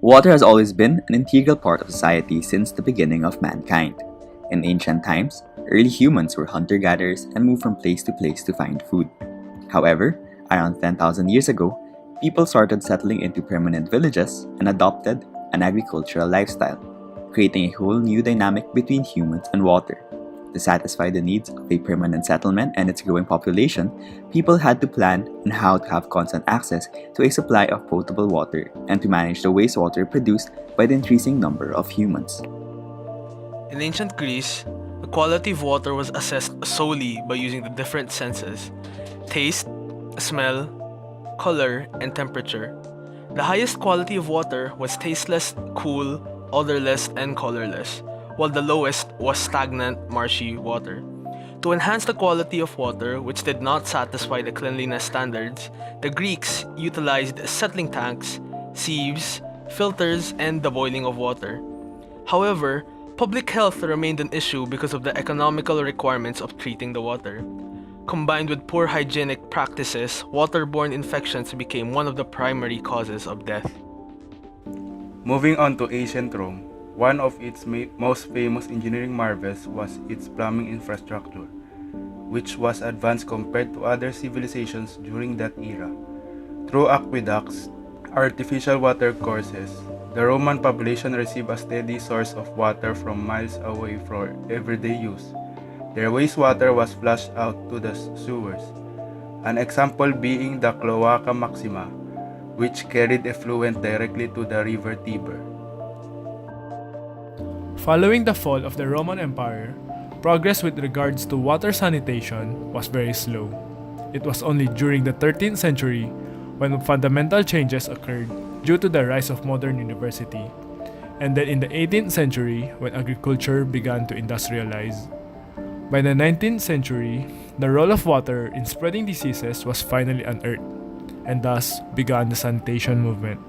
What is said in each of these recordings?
Water has always been an integral part of society since the beginning of mankind. In ancient times, early humans were hunter-gatherers and moved from place to place to find food. However, around 10,000 years ago, people started settling into permanent villages and adopted an agricultural lifestyle, creating a whole new dynamic between humans and water. To satisfy the needs of a permanent settlement and its growing population, people had to plan on how to have constant access to a supply of potable water and to manage the wastewater produced by the increasing number of humans. In ancient Greece, the quality of water was assessed solely by using the different senses: taste, smell, color, and temperature. The highest quality of water was tasteless, cool, odorless, and colorless, while the lowest was stagnant, marshy water. To enhance the quality of water, which did not satisfy the cleanliness standards, the Greeks utilized settling tanks, sieves, filters, and the boiling of water. However, public health remained an issue because of the economical requirements of treating the water. Combined with poor hygienic practices, waterborne infections became one of the primary causes of death. Moving on to ancient Rome, one of its most famous engineering marvels was its plumbing infrastructure, which was advanced compared to other civilizations during that era. Through aqueducts, artificial water courses, the Roman population received a steady source of water from miles away for everyday use. Their wastewater was flushed out to the sewers, an example being the Cloaca Maxima, which carried effluent directly to the river Tiber. Following the fall of the Roman Empire, progress with regards to water sanitation was very slow. It was only during the 13th century when fundamental changes occurred due to the rise of modern university, and then in the 18th century when agriculture began to industrialize. By the 19th century, the role of water in spreading diseases was finally unearthed, and thus began the sanitation movement.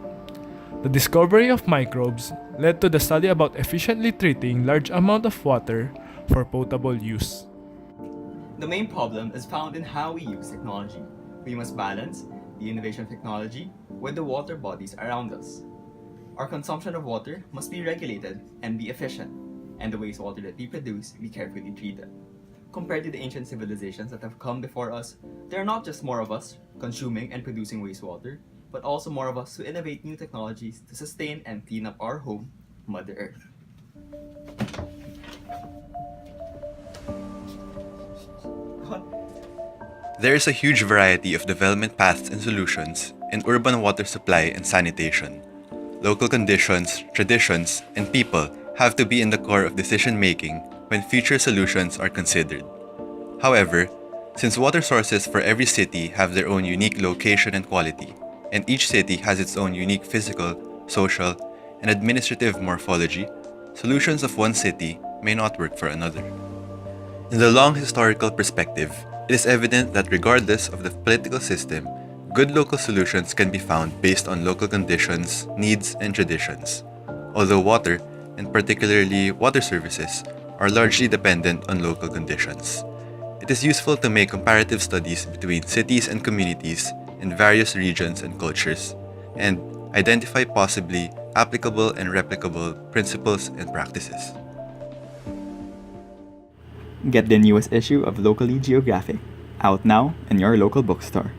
The discovery of microbes led to the study about efficiently treating large amounts of water for potable use. The main problem is found in how we use technology. We must balance the innovation of technology with the water bodies around us. Our consumption of water must be regulated and be efficient, and the wastewater that we produce be carefully treated. Compared to the ancient civilizations that have come before us, there are not just more of us consuming and producing wastewater, but also more of us who innovate new technologies to sustain and clean up our home, Mother Earth. There is a huge variety of development paths and solutions in urban water supply and sanitation. Local conditions, traditions, and people have to be in the core of decision making when future solutions are considered. However, since water sources for every city have their own unique location and quality, and each city has its own unique physical, social, and administrative morphology, solutions of one city may not work for another. In the long historical perspective, it is evident that regardless of the political system, good local solutions can be found based on local conditions, needs, and traditions. Although water, and particularly water services, are largely dependent on local conditions. It is useful to make comparative studies between cities and communities in various regions and cultures, and identify possibly applicable and replicable principles and practices. Get the newest issue of Locally Geographic, out now in your local bookstore.